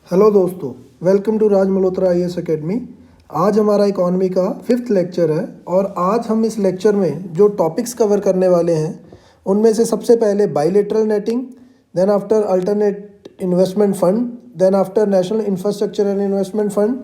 Hello दोस्तों, welcome to Raj Malhotra IAS academy. आज हमारा इकॉनमी का 5th लेक्चर है और आज हम इस लेक्चर में जो टॉपिक्स कवर करने वाले हैं उनमें से सबसे पहले bilateral netting, then after alternate investment fund, then after national infrastructure and investment fund,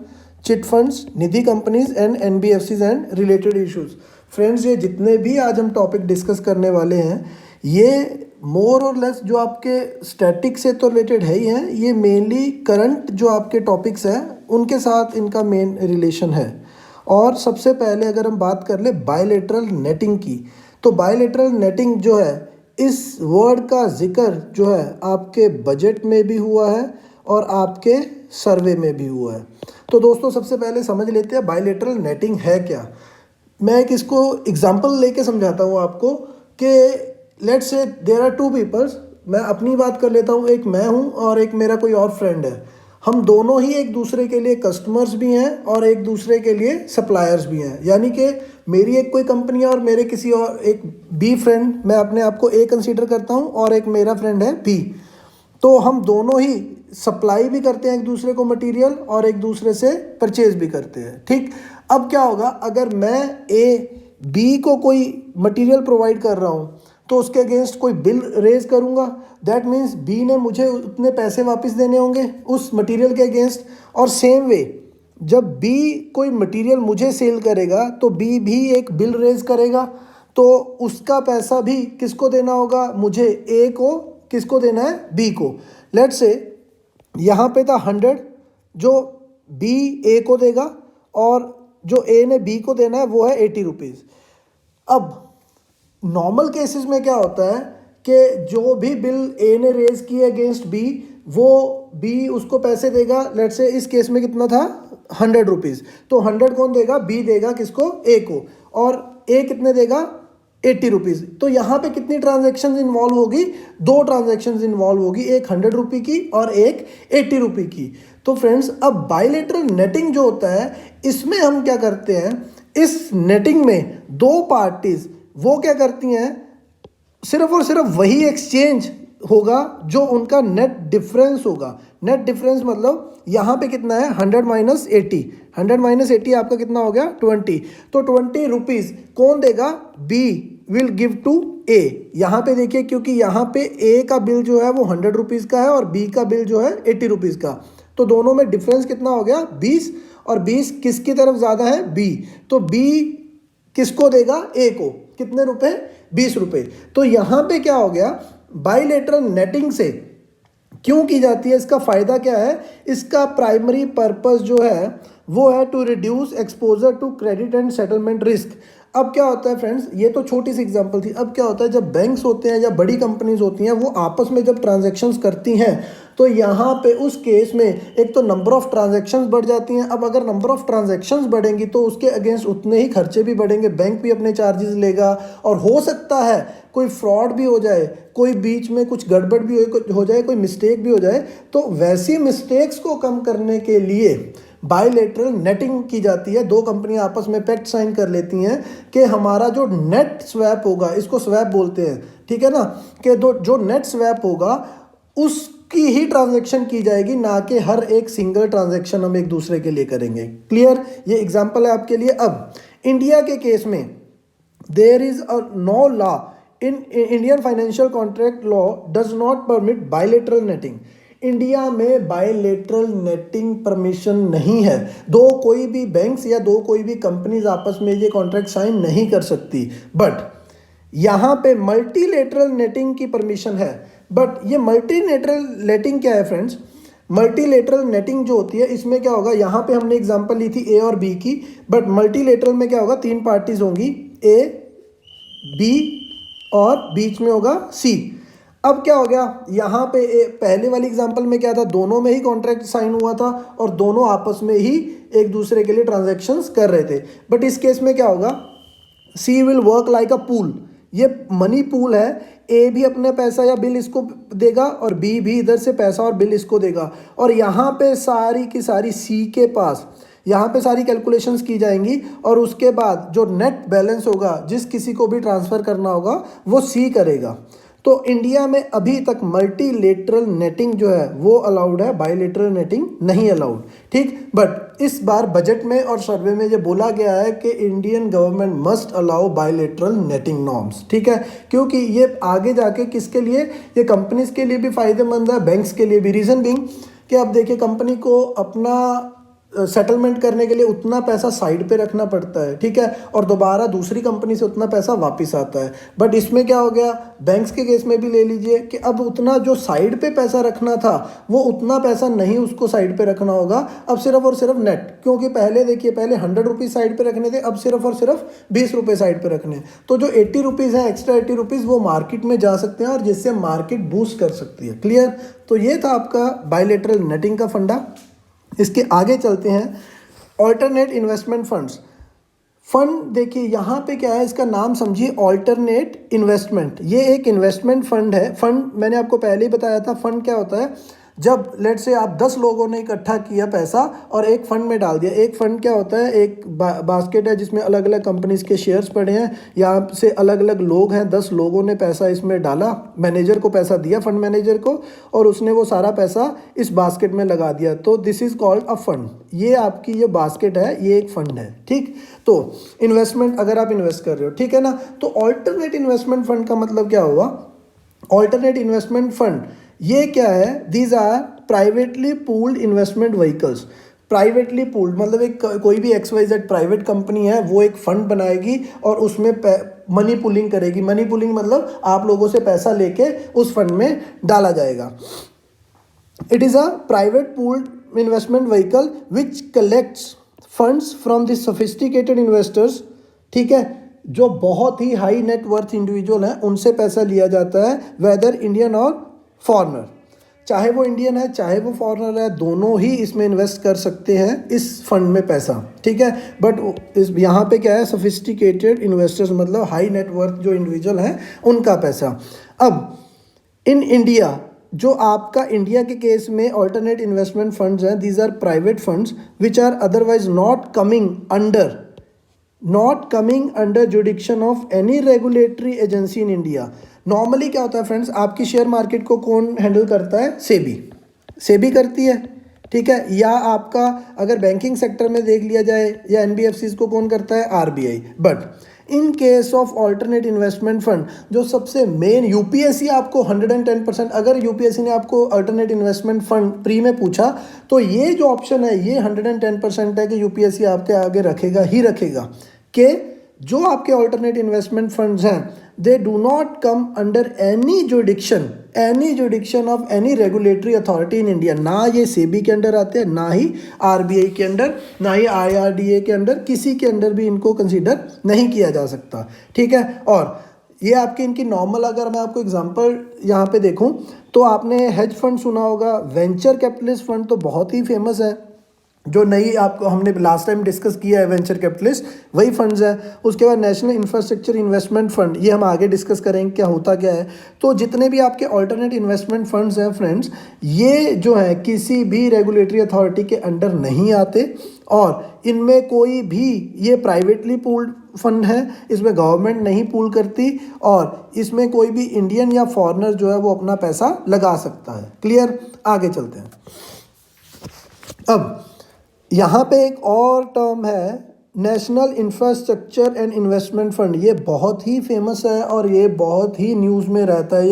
chit funds, Nidhi companies and NBFCs and related issues. Friends, ये जितने भी आज हम टॉपिक डिस्कस करने वाले हैं ये मोर और लेस जो आपके स्टैटिक से तो रिलेटेड है ही हैं, ये मेनली करंट जो आपके टॉपिक्स हैं उनके साथ इनका मेन रिलेशन है। और सबसे पहले अगर हम बात कर ले बायलैटरल नेटिंग की, तो बायलैटरल नेटिंग जो है इस वर्ड का जिक्र जो है आपके बजट में भी हुआ है और आपके सर्वे में भी हुआ है। तो दोस्तों सबसे पहले समझ लेते हैं बायलैटरल नेटिंग है क्या। मैं एक इसको एग्जांपल लेके समझाता हूँ आपको कि let's say there are to peoples. मैं अपनी बात कर लेता हूँ, एक मैं हूँ और एक मेरा कोई और फ्रेंड है। हम दोनों ही एक दूसरे के लिए कस्टमर्स भी हैं और एक दूसरे के लिए सप्लायर्स भी हैं। यानी कि मेरी एक कोई कंपनी है और मेरे किसी और एक बी फ्रेंड, मैं अपने आप को ए कंसीडर करता हूँ और एक मेरा फ्रेंड है बी। तो हम दोनों ही सप्लाई भी करते हैं एक दूसरे को मटेरियल और एक दूसरे से परचेज भी करते हैं। ठीक, अब क्या होगा, अगर मैं ए बी को कोई मटेरियल प्रोवाइड कर रहा हूँ तो उसके अगेंस्ट कोई बिल रेज करूँगा, दैट मीन्स बी ने मुझे उतने पैसे वापस देने होंगे उस मटेरियल के अगेंस्ट। और सेम वे जब बी कोई मटेरियल मुझे सेल करेगा तो बी भी एक बिल रेज करेगा, तो उसका पैसा भी किसको देना होगा, मुझे ए को, किसको देना है, बी को। लेट्स से यहाँ पे था 100 जो बी ए को देगा और जो ए ने बी को देना है वो है 80 रुपीज़। अब नॉर्मल केसेस में क्या होता है कि जो भी बिल ए ने रेज किए अगेंस्ट बी, वो बी उसको पैसे देगा। लेट्स से इस केस में कितना था, 100 रुपीज़। तो 100 कौन देगा, बी देगा किसको, ए को, और ए कितने देगा, 80 रुपीज़। तो यहाँ पे कितनी ट्रांजेक्शन इन्वॉल्व होगी, 2 ट्रांजेक्शन इन्वॉल्व होगी, एक 100 रुपये की और एक 80 रुपये की। तो फ्रेंड्स, अब बायलैटरल नेटिंग जो होता है इसमें हम क्या करते हैं, इस नेटिंग में 2 पार्टीज वो क्या करती हैं, सिर्फ और सिर्फ वही एक्सचेंज होगा जो उनका नेट डिफरेंस होगा। नेट डिफरेंस मतलब यहाँ पे कितना है, 100 माइनस 80, 100 माइनस 80 आपका कितना हो गया, 20। तो 20 रुपीज़ कौन देगा, बी विल गिव टू ए। यहाँ पे देखिए, क्योंकि यहाँ पे ए का बिल जो है वो 100 रुपीज़ का है और बी का बिल जो है 80 रुपीज़ का। तो दोनों में डिफरेंस कितना हो गया, 20, और 20 किसकी तरफ ज़्यादा है, बी। तो बी किसको देगा, ए को, कितने रुपए, 20 रुपए। तो यहाँ पे क्या हो गया, बायलैटरल नेटिंग से क्यों की जाती है, इसका फ़ायदा क्या है, इसका प्राइमरी पर्पस जो है वो है to reduce exposure to credit and settlement risk. अब क्या होता है फ्रेंड्स, ये तो छोटी सी एग्जांपल थी। अब क्या होता है, जब बैंक्स होते हैं या बड़ी कंपनीज होती हैं वो आपस में जब ट्रांजैक्शंस करती हैं तो यहाँ पे उस केस में एक तो नंबर ऑफ ट्रांजैक्शंस बढ़ जाती हैं। अब अगर नंबर ऑफ ट्रांजैक्शंस बढ़ेंगी तो उसके अगेंस्ट उतने ही खर्चे भी बढ़ेंगे, बैंक भी अपने चार्जेस लेगा और हो सकता है कोई फ्रॉड भी हो जाए, कोई बीच में कुछ गड़बड़ भी हो जाए, कोई मिस्टेक भी हो जाए। तो वैसी मिस्टेक्स को कम करने के लिए बायलैटरल नेटिंग की जाती है। 2 कंपनियां आपस में पैक्ट साइन कर लेती हैं कि हमारा जो नेट स्वैप होगा, इसको स्वैप बोलते हैं, ठीक है ना, कि जो नेट स्वैप होगा उसकी ही ट्रांजैक्शन की जाएगी, ना कि हर एक सिंगल ट्रांजैक्शन हम एक दूसरे के लिए करेंगे। क्लियर, ये एग्जांपल है आपके लिए। अब इंडिया के केस में there is a no law in Indian financial contract law does not permit bilateral netting. India में बायलैटरल नेटिंग परमिशन नहीं है। कोई भी बैंक्स या कोई भी कंपनीज आपस में ये कॉन्ट्रैक्ट साइन नहीं कर सकती। बट यहाँ पे मल्टीलेटरल नेटिंग की परमिशन है। बट ये मल्टीलेटरल नेटिंग क्या है फ्रेंड्स, मल्टीलेटरल नेटिंग जो होती है इसमें क्या होगा, यहाँ पे हमने एग्जांपल ली थी ए और बी की, बट मल्टीलेटरल में क्या होगा, 3 पार्टीज होंगी, ए, बी और बीच में होगा सी। अब क्या हो गया, यहाँ पे पहले वाली एग्जांपल में क्या था, दोनों में ही कॉन्ट्रैक्ट साइन हुआ था और दोनों आपस में ही एक दूसरे के लिए ट्रांजैक्शंस कर रहे थे। बट इस केस में क्या होगा, C will work like a pool. ये मनी पूल है, ए भी अपने पैसा या बिल इसको देगा और बी भी इधर से पैसा और बिल इसको देगा। और यहाँ पे सारी की सारी सी के पास यहाँ पे सारी कैलकुलेशंस की जाएंगी और उसके बाद जो नेट बैलेंस होगा, जिस किसी को भी ट्रांसफ़र करना होगा वो सी करेगा। तो इंडिया में अभी तक मल्टीलेटरल नेटिंग जो है वो अलाउड है, बायलेटरल नेटिंग नहीं अलाउड, ठीक। बट इस बार बजट में और सर्वे में ये बोला गया है कि Indian government must allow bilateral netting norms, ठीक है, क्योंकि ये आगे जाके किसके लिए, ये कंपनीज के लिए भी फायदेमंद है, बैंक्स के लिए भी। रीज़न बीइंग कि अब देखिए कंपनी को अपना सेटलमेंट करने के लिए उतना पैसा साइड पे रखना पड़ता है, ठीक है, और दोबारा दूसरी कंपनी से उतना पैसा वापस आता है। बट इसमें क्या हो गया, बैंक्स के केस में भी ले लीजिए कि अब उतना जो साइड पे पैसा रखना था वो उतना पैसा नहीं उसको साइड पे रखना होगा, अब सिर्फ और सिर्फ नेट, क्योंकि पहले देखिए पहले 100 रुपीज़ साइड पे रखने थे, अब सिर्फ और सिर्फ 20 रुपये साइड पे रखने। तो जो 80 रुपीज़ है, एक्स्ट्रा 80 रुपीज़ वो मार्केट में जा सकते हैं और जिससे मार्केट बूस्ट कर सकती है। क्लियर। तो ये था आपका बायलेटरल नेटिंग का फंडा। इसके आगे चलते हैं, ऑल्टरनेट इन्वेस्टमेंट फंड्स। फंड देखिए यहाँ पे क्या है, इसका नाम समझिए ऑल्टरनेट इन्वेस्टमेंट। ये एक इन्वेस्टमेंट फंड है। फंड मैंने आपको पहले ही बताया था, फंड क्या होता है, जब लेट से आप 10 लोगों ने इकट्ठा किया पैसा और एक फंड में डाल दिया। एक फंड क्या होता है, एक बास्केट है जिसमें अलग अलग कंपनीज के शेयर्स पड़े हैं, यहाँ से अलग अलग लोग हैं, 10 लोगों ने पैसा इसमें डाला, मैनेजर को पैसा दिया, फंड मैनेजर को, और उसने वो सारा पैसा इस बास्केट में लगा दिया। तो this is called a fund. ये आपकी ये बास्केट है, ये एक फंड है, ठीक। तो इन्वेस्टमेंट अगर आप इन्वेस्ट कर रहे हो, ठीक है ना, तो ऑल्टरनेट इन्वेस्टमेंट फंड का मतलब क्या हुआ, ऑल्टरनेट इन्वेस्टमेंट फंड ये क्या है, these are privately pooled investment vehicles. Privately pooled मतलब एक कोई भी XYZ प्राइवेट कंपनी है, वो एक फंड बनाएगी और उसमें मनी पुलिंग करेगी। मनी पुलिंग मतलब आप लोगों से पैसा लेके उस फंड में डाला जाएगा। It is a private pooled investment vehicle which collects funds from the sophisticated investors, ठीक है, जो बहुत ही हाई नेट वर्थ इंडिविजुअल हैं उनसे पैसा लिया जाता है, वेदर इंडियन और फॉरेनर। चाहे वो इंडियन है चाहे वो फॉरेनर है, दोनों ही इसमें इन्वेस्ट कर सकते हैं इस फंड में पैसा, ठीक है। बट इस यहाँ पे क्या है, सोफिस्टिकेटेड इन्वेस्टर्स मतलब हाई नेट वर्थ जो इंडिविजुअल हैं उनका पैसा। अब इन इंडिया, जो आपका इंडिया के केस में ऑल्टरनेट इन्वेस्टमेंट फंड्स हैं, these are private funds which are otherwise not coming under jurisdiction of any regulatory agency in India. Normally क्या होता है फ्रेंड्स, आपकी शेयर मार्केट को कौन हैंडल करता है, सेबी करती है, ठीक है, या आपका अगर बैंकिंग सेक्टर में देख लिया जाए या NBFCs को कौन करता है, RBI। But in case of alternate investment fund जो सबसे मेन, UPSC आपको 110%, अगर UPSC ने आपको ऑल्टरनेट इन्वेस्टमेंट फंड प्री में पूछा तो ये जो ऑप्शन है ये 110% है कि UPSC आपके आगे रखेगा ही रखेगा कि जो आपके ऑल्टरनेट इन्वेस्टमेंट फंड्स हैं they do not come under any जुडिक्शन of any regulatory authority in India. ना ये सेबी के अंडर आते हैं, ना ही RBI के अंडर, ना ही IRDA के अंडर, किसी के अंडर भी इनको कंसीडर नहीं किया जा सकता, ठीक है। और ये आपके इनकी नॉर्मल, अगर मैं आपको एग्जांपल यहाँ पे देखूँ तो आपने हेज फंड सुना होगा, वेंचर कैपिटलिस्ट फंड तो बहुत ही फेमस है, जो नई आपको हमने लास्ट टाइम डिस्कस किया है, वेंचर कैपिटलिस्ट वही फंड्स हैं। उसके बाद नेशनल इंफ्रास्ट्रक्चर इन्वेस्टमेंट फंड, ये हम आगे डिस्कस करेंगे क्या होता क्या है। तो जितने भी आपके ऑल्टरनेट इन्वेस्टमेंट फंड्स हैं फ्रेंड्स, ये जो है किसी भी रेगुलेटरी अथॉरिटी के अंडर नहीं आते और इनमें कोई भी, ये प्राइवेटली पूल्ड फंड है, इसमें गवर्नमेंट नहीं पूल करती और इसमें कोई भी इंडियन या फॉरेनर जो है वो अपना पैसा लगा सकता है। क्लियर। आगे चलते हैं। अब यहाँ पे एक और टर्म है national infrastructure and investment fund. ये बहुत ही फेमस है और ये बहुत ही न्यूज़ में रहता है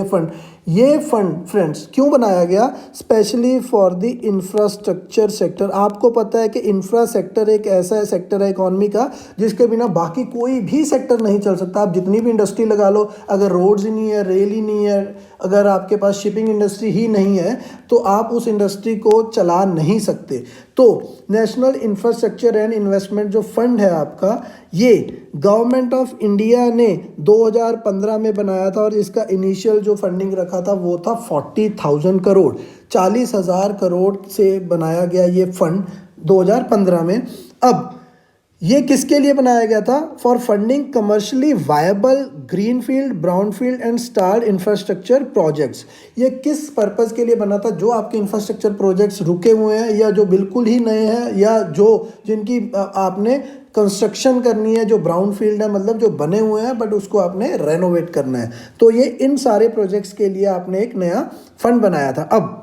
ये फंड फ्रेंड्स क्यों बनाया गया, specially for the infrastructure sector. आपको पता है कि इंफ्रा सेक्टर एक ऐसा सेक्टर है इकॉनमी का जिसके बिना बाकी कोई भी सेक्टर नहीं चल सकता। आप जितनी भी इंडस्ट्री लगा लो, अगर रोड्स ही नहीं है, रेल ही नहीं है, अगर आपके पास शिपिंग इंडस्ट्री ही नहीं है तो आप उस इंडस्ट्री को चला नहीं सकते। तो नेशनल इंफ्रास्ट्रक्चर एंड इन्वेस्टमेंट जो फंड है आपका, ये गवर्नमेंट ऑफ इंडिया ने 2015 में बनाया था और इसका इनिशियल जो फंडिंग रखा था वो था 40,000 करोड़, 40,000 करोड़ से बनाया गया ये फंड 2015 में। अब ये किसके लिए बनाया गया था, for funding commercially viable greenfield, brownfield and stalled infrastructure projects. ये किस पर्पज़ के लिए बना था, जो आपके इंफ्रास्ट्रक्चर प्रोजेक्ट्स रुके हुए हैं या जो बिल्कुल ही नए हैं या जो जिनकी आपने कंस्ट्रक्शन करनी है, जो ब्राउन फील्ड है मतलब जो बने हुए हैं बट उसको आपने रेनोवेट करना है। तो ये इन सारे प्रोजेक्ट्स के लिए आपने एक नया फंड बनाया था। अब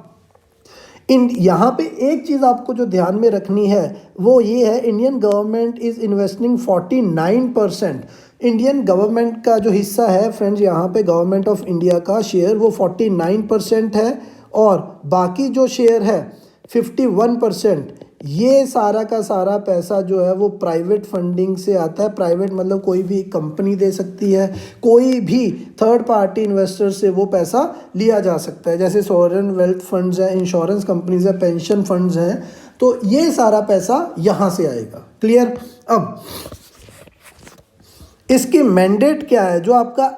इन यहाँ पे एक चीज़ आपको जो ध्यान में रखनी है वो ये है, Indian government is investing 49%। Indian government का जो हिस्सा है फ्रेंड्स, यहाँ पे गवर्नमेंट ऑफ इंडिया का शेयर वो 49% है, और बाकी जो शेयर है 51%, ये सारा का सारा पैसा जो है वो प्राइवेट फंडिंग से आता है। प्राइवेट मतलब कोई भी कंपनी दे सकती है, कोई भी थर्ड पार्टी इन्वेस्टर से वो पैसा लिया जा सकता है, जैसे सॉवरेन वेल्थ फंड्स हैं, इंश्योरेंस कंपनीज है, पेंशन फंड्स हैं, तो ये सारा पैसा यहाँ से आएगा। क्लियर। अब इसकी मैंडेट क्या है, जो आपका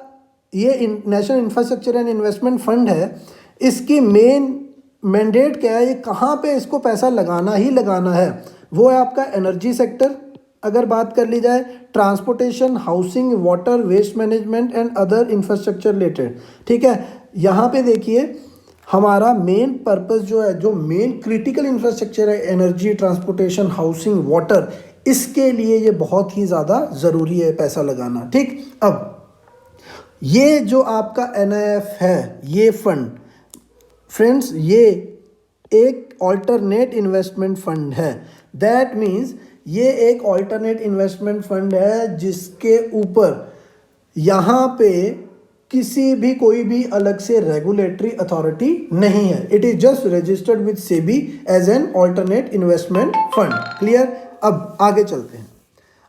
ये national infrastructure and investment fund है, इसकी मेन मैंडेट क्या है, ये कहाँ पे इसको पैसा लगाना ही लगाना है, वो है आपका एनर्जी सेक्टर, अगर बात कर ली जाए, transportation, housing, water, waste management and other infrastructure related. ठीक है, यहाँ पे देखिए हमारा मेन पर्पस जो है, जो मेन क्रिटिकल इंफ्रास्ट्रक्चर है, एनर्जी, ट्रांसपोर्टेशन, हाउसिंग, वाटर, इसके लिए ये बहुत ही ज़्यादा ज़रूरी है पैसा लगाना। ठीक। अब ये जो आपका NIF है, ये फंड फ्रेंड्स, ये एक ऑल्टरनेट इन्वेस्टमेंट फंड है। दैट मीन्स ये एक ऑल्टरनेट इन्वेस्टमेंट फंड है जिसके ऊपर यहाँ पे किसी भी कोई भी अलग से रेगुलेटरी अथॉरिटी नहीं है। It is just registered with SEBI as an alternate investment fund. Clear. अब आगे चलते हैं।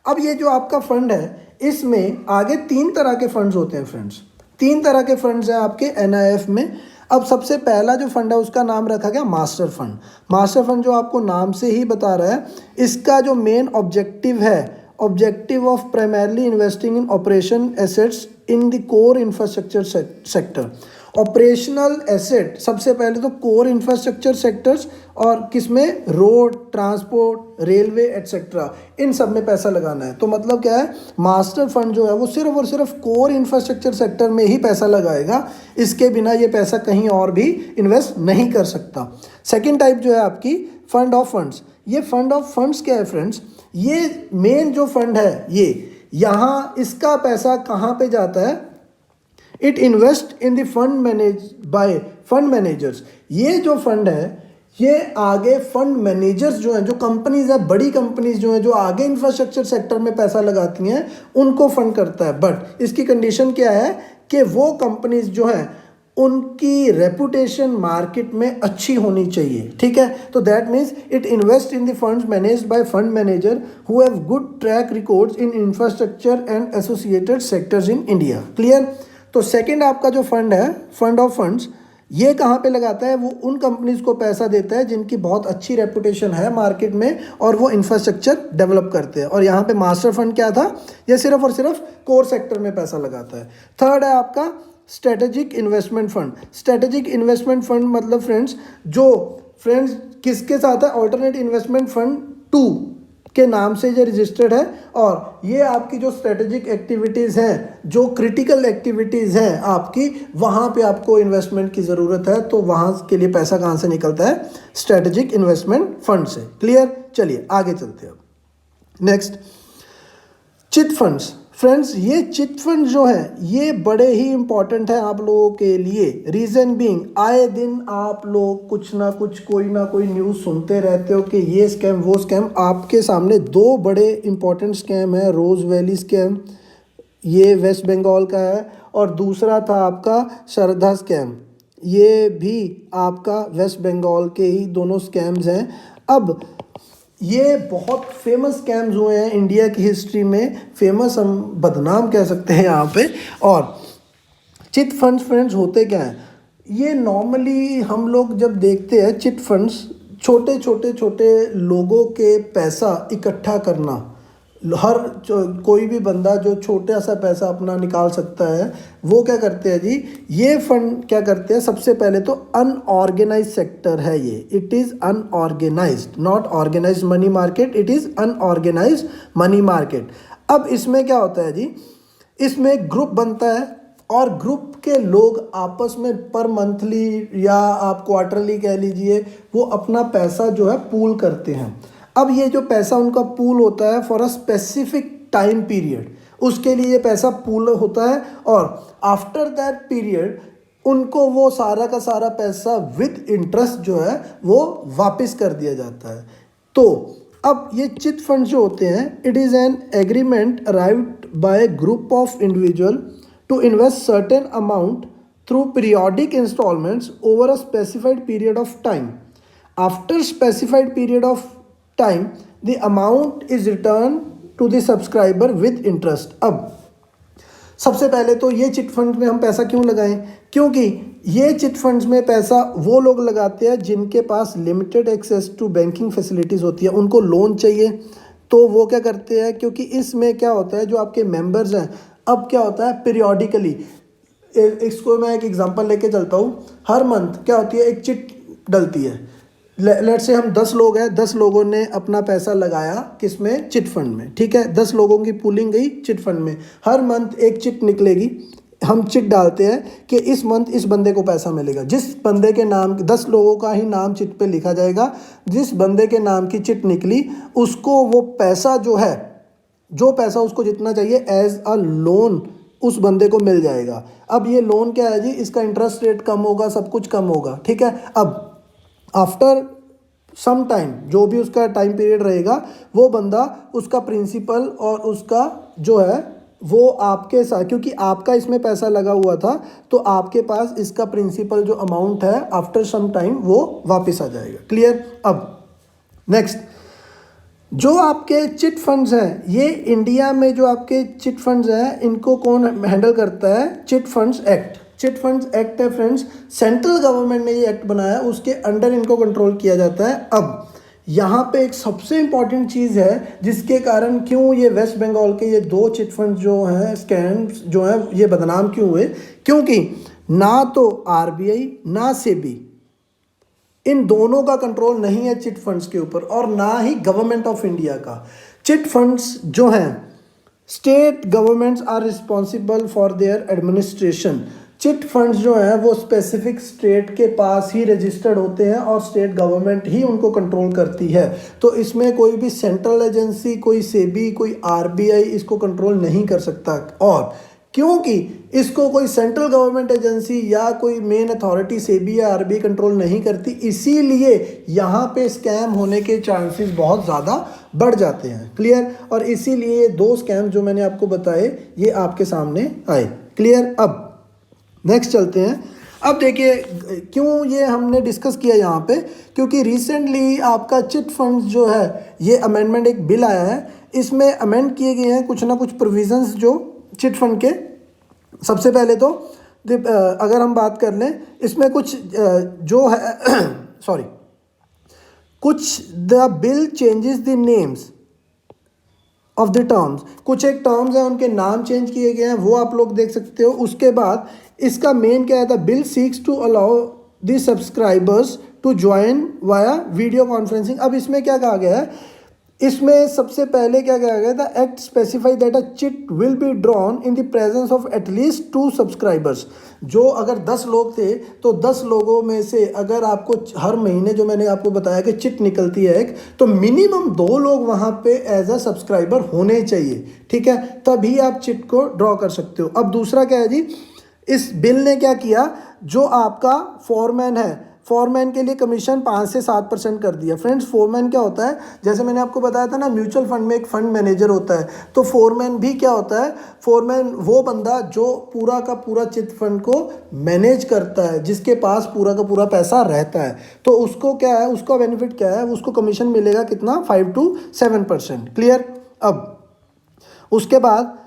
अब ये जो आपका फंड है, इसमें आगे 3 तरह के फंड्स होते हैं फ्रेंड्स। 3 तरह के फंड्स हैं आपके NIF में। अब सबसे पहला जो फंड है उसका नाम रखा गया मास्टर फंड। मास्टर फंड जो आपको नाम से ही बता रहा है, इसका जो मेन ऑब्जेक्टिव है, objective of primarily investing in operation assets in the core infrastructure sector. Operational asset सबसे पहले तो कोर इंफ्रास्ट्रक्चर सेक्टर्स, और किसमें, रोड, ट्रांसपोर्ट, रेलवे एटसेट्रा, इन सब में पैसा लगाना है। तो मतलब क्या है, मास्टर फंड जो है वो सिर्फ और सिर्फ कोर इंफ्रास्ट्रक्चर सेक्टर में ही पैसा लगाएगा, इसके बिना ये पैसा कहीं और भी इन्वेस्ट नहीं कर सकता। सेकेंड टाइप जो है आपकी फंड ऑफ फंड्स। ये फंड ऑफ फंड्स क्या है फ्रेंड्स, ये मेन जो फंड है, ये यहाँ इसका पैसा कहाँ पे जाता है, it invest in the fund manage by fund managers. ये जो फंड है ये आगे फंड मैनेजर्स जो हैं, जो कंपनीज है, बड़ी कंपनीज जो हैं, जो आगे इंफ्रास्ट्रक्चर सेक्टर में पैसा लगाती हैं, उनको फंड करता है। बट इसकी कंडीशन क्या है कि वो कंपनीज जो हैं उनकी रेपुटेशन मार्केट में अच्छी होनी चाहिए। ठीक है, तो that means it invest in the funds managed by fund manager who have good track records in infrastructure and associated sectors in India. Clear. तो सेकंड आपका जो फंड है, फंड ऑफ फंड्स, ये कहाँ पे लगाता है, वो उन कंपनीज को पैसा देता है जिनकी बहुत अच्छी रेपुटेशन है मार्केट में और वो इंफ्रास्ट्रक्चर डेवलप करते हैं। और यहाँ पे मास्टर फंड क्या था, ये सिर्फ और सिर्फ कोर सेक्टर में पैसा लगाता है। थर्ड है आपका strategic investment fund. Strategic investment fund मतलब फ्रेंड्स, जो फ्रेंड्स किसके साथ है, ऑल्टरनेट इन्वेस्टमेंट फंड 2 के नाम से ये रजिस्टर्ड है। और ये आपकी जो स्ट्रेटेजिक एक्टिविटीज़ हैं, जो क्रिटिकल एक्टिविटीज़ हैं आपकी, वहाँ पे आपको इन्वेस्टमेंट की ज़रूरत है, तो वहाँ के लिए पैसा कहाँ से निकलता है, स्ट्रेटेजिक इन्वेस्टमेंट फंड से। क्लियर। चलिए आगे चलते हैं। Next, chit funds. फ्रेंड्स, ये चिट फंड जो है ये बड़े ही इंपॉर्टेंट है आप लोगों के लिए। रीज़न बीइंग, आए दिन आप लोग कुछ ना कुछ, कोई ना कोई न्यूज़ सुनते रहते हो कि ये स्कैम वो स्कैम। आपके सामने 2 बड़े इंपॉर्टेंट स्कैम है, रोज़ वैली स्कैम, ये वेस्ट बंगाल का है, और दूसरा था आपका श्रद्धा स्कैम, ये भी आपका वेस्ट बंगाल के ही दोनों स्कैम्स हैं। अब ये बहुत फेमस स्कैम्स हुए हैं इंडिया की हिस्ट्री में, फेमस हम बदनाम कह सकते हैं यहाँ पे। और चिट फंड्स फ्रेंड्स होते क्या हैं, ये नॉर्मली हम लोग जब देखते हैं चिट फंड्स, छोटे छोटे लोगों के पैसा इकट्ठा करना। कोई भी बंदा जो छोटा सा पैसा अपना निकाल सकता है, वो क्या करते हैं जी, ये फंड क्या करते हैं, सबसे पहले तो अनऑर्गेनाइज सेक्टर है ये। It is unorganised, not organised money market, it is unorganised money market. अब इसमें क्या होता है जी, इसमें एक ग्रुप बनता है और ग्रुप के लोग आपस में पर मंथली या आप क्वार्टरली कह लीजिए, वो अपना पैसा जो है पूल करते हैं। अब ये जो पैसा उनका पूल होता है for a specific time period, उसके लिए ये पैसा पूल होता है और आफ्टर दैट पीरियड उनको वो सारा का सारा पैसा विद इंटरेस्ट जो है वो वापस कर दिया जाता है। तो अब ये चिट फंड जो होते हैं, it is an agreement arrived by group of individual to invest certain amount through periodic instalments over a specified period of time. After specified period of time the amount is return to the subscriber with interest. अब सबसे पहले तो ये chit fund में हम पैसा क्यों लगाएं? क्योंकि ये चिट फंड्स में पैसा वो लोग लगाते हैं जिनके पास limited access to banking facilities होती है, उनको लोन चाहिए। तो वो क्या करते हैं, क्योंकि इसमें क्या होता है जो आपके मेंबर्स हैं, अब क्या होता है पीरियोडिकली, इसको मैं एक एग्जांपल लेके चलता हूँ। हर मंथ क्या होती है, एक चिट डलती है। लेट से हम 10 लोग हैं, 10 लोगों ने अपना पैसा लगाया किस में, चिट फंड में, ठीक है। 10 लोगों की पूलिंग गई चिट फंड में, हर मंथ एक चिट निकलेगी। हम चिट डालते हैं कि इस मंथ इस बंदे को पैसा मिलेगा, जिस बंदे के नाम, 10 लोगों का ही नाम चिट पे लिखा जाएगा, जिस बंदे के नाम की चिट निकली उसको वो पैसा जो है, जो पैसा उसको जितना चाहिए एज अ लोन उस बंदे को मिल जाएगा। अब ये लोन क्या है जी, इसका इंटरेस्ट रेट कम होगा, सब कुछ कम होगा, ठीक है। अब आफ्टर सम टाइम, जो भी उसका टाइम पीरियड रहेगा, वो बंदा उसका प्रिंसिपल और उसका जो है वो आपके साथ, क्योंकि आपका इसमें पैसा लगा हुआ था तो आपके पास इसका प्रिंसिपल जो अमाउंट है आफ्टर सम टाइम वो वापस आ जाएगा। क्लियर। अब नेक्स्ट, जो आपके चिट फंड्स हैं, ये इंडिया में जो आपके चिट फंड्स हैं इनको कौन हैंडल करता है? Chit funds act. Chit funds act है फ्रेंड्स, सेंट्रल गवर्नमेंट ने ये एक्ट बनाया, उसके अंडर इनको कंट्रोल किया जाता है। अब यहाँ पे एक सबसे इम्पॉर्टेंट चीज़ है जिसके कारण क्यों ये वेस्ट बंगाल के ये 2 चिट फंड्स जो हैं, स्कैम्स जो हैं, ये बदनाम क्यों हुए? क्योंकि ना तो आरबीआई ना सेबी, इन दोनों का कंट्रोल नहीं है चिट फंड्स के ऊपर, और ना ही गवर्नमेंट ऑफ इंडिया का। चिट फंड्स जो हैं, state governments are responsible for their administration. Chit funds जो हैं वो स्पेसिफिक स्टेट के पास ही रजिस्टर्ड होते हैं और स्टेट गवर्नमेंट ही उनको कंट्रोल करती है। तो इसमें कोई भी सेंट्रल एजेंसी, कोई सेबी, कोई आरबीआई इसको कंट्रोल नहीं कर सकता। और क्योंकि इसको कोई सेंट्रल गवर्नमेंट एजेंसी या कोई मेन अथॉरिटी सेबी या आरबीआई कंट्रोल नहीं करती, इसीलिए यहाँ पे स्कैम होने के चांसेस बहुत ज़्यादा बढ़ जाते हैं। क्लियर। और इसीलिए ये 2 स्कैम जो मैंने आपको बताए ये आपके सामने आए। क्लियर। अब नेक्स्ट चलते हैं। अब देखिए क्यों ये हमने डिस्कस किया यहाँ पे, क्योंकि रिसेंटली आपका चिट फंड्स जो है ये अमेंडमेंट, एक बिल आया है, इसमें अमेंड किए गए हैं कुछ ना कुछ प्रोविजंस जो चिट फंड के। सबसे पहले तो अगर हम बात कर लें, इसमें कुछ जो है सॉरी, कुछ the bill changes the names of the terms, कुछ एक टर्म्स हैं उनके नाम चेंज किए गए हैं, वो आप लोग देख सकते हो। उसके बाद इसका मेन क्या है था, bill seeks to allow the subscribers to join via video conferencing. अब इसमें क्या कहा गया है, इसमें सबसे पहले क्या कहा गया था, act specify that a chit will be drawn in the presence of at least 2 subscribers. जो अगर 10 लोग थे तो 10 लोगों में से अगर आपको हर महीने, जो मैंने आपको बताया कि चिट निकलती है एक, तो मिनिमम 2 लोग वहाँ पे एज अ सब्सक्राइबर होने चाहिए, ठीक है, तभी आप चिट को ड्रॉ कर सकते हो। अब दूसरा क्या है जी, इस बिल ने क्या किया, जो आपका फोरमैन है, फोरमैन के लिए कमीशन 5 से 7% कर दिया। फ्रेंड्स, फोरमैन क्या होता है, जैसे मैंने आपको बताया था ना, म्यूचुअल फंड में एक फंड मैनेजर होता है, तो फोरमैन भी क्या होता है, फोरमैन वो बंदा जो पूरा का पूरा चिट फंड को मैनेज करता है, जिसके पास पूरा का पूरा पैसा रहता है। तो उसको क्या है, उसका बेनिफिट क्या है, उसको कमीशन मिलेगा कितना, 5 to 7%। क्लियर। अब उसके बाद